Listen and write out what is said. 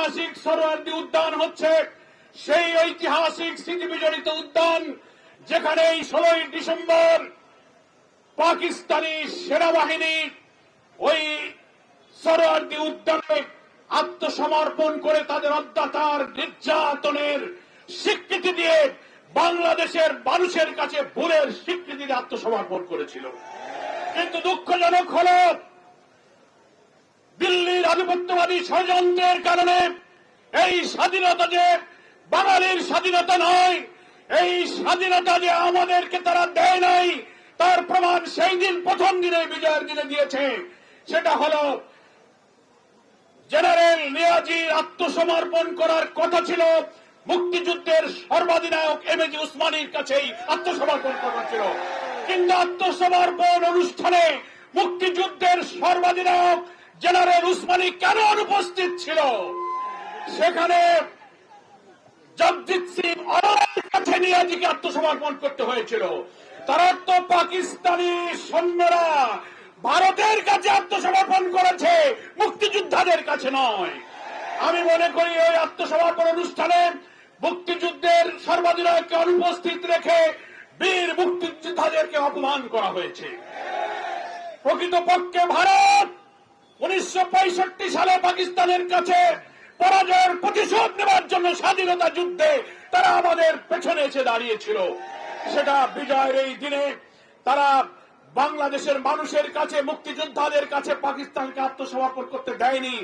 ঐতিহাসিক সোহরাওয়ার্দী উদ্যান হচ্ছে সেই ঐতিহাসিক স্মৃতি বিজড়িত উদ্যান যেখানে এই 16ই ডিসেম্বর পাকিস্তানি সেনাবাহিনী ওই সোহরাওয়ার্দী উদ্যানে আত্মসমর্পণ করে তাদের অত্যাচার নির্যাতনের স্বীকৃতি দিয়ে বাংলাদেশের মানুষের কাছে ভুলের স্বীকৃতি দিয়ে আত্মসমর্পণ করেছিল। কিন্তু দুঃখজনক হল দিল্লির আধিপত্যবাদী ষড়যন্ত্রের কারণে এই স্বাধীনতা যে বাঙালির স্বাধীনতা নয়, এই স্বাধীনতা যে আমাদেরকে তারা দেয় নাই তার প্রমাণ সেই দিন প্রথম দিনে বিজয়ের দিনে দিয়েছে। সেটা হল জেনারেল নিয়াজির আত্মসমর্পণ করার কথা ছিল, মুক্তিযুদ্ধের সর্বাধিনায়ক এমএজি উসমানীর কাছেই আত্মসমর্পণ করা ছিল। কিন্তু আত্মসমর্পণ অনুষ্ঠানে মুক্তিযুদ্ধের সর্বাধিনায়ক জেনারেল উসমানী কেন অনুপস্থিত ছিল? সেখানে জগজিৎ সিং অরোরার কাছে নিয়াজিকে আত্মসমর্পণ করতে হয়েছিল। তারা তো পাকিস্তানি সৈন্যরা ভারতের কাছে আত্মসমর্পণ করেছে, মুক্তিযোদ্ধাদের কাছে নয়। আমি মনে করি ওই আত্মসমর্পণ অনুষ্ঠানে মুক্তিযুদ্ধের সর্বাধিনায়ককে অনুপস্থিত রেখে বীর মুক্তিযোদ্ধাদেরকে অপমান করা হয়েছে। প্রকৃতপক্ষে ভারত 1965 সালে পাকিস্তানের কাছে পরাজয়ের প্রতিশোধ নেওয়ার জন্য স্বাধীনতা যুদ্ধে তারা আমাদের পেছনে এসে দাঁড়িয়েছিল। সেটা বিজয়ের এই দিনে তারা বাংলাদেশের মানুষের কাছে, মুক্তিযোদ্ধাদের কাছে পাকিস্তানকে আত্মসমর্পণ করতে দেয়নি।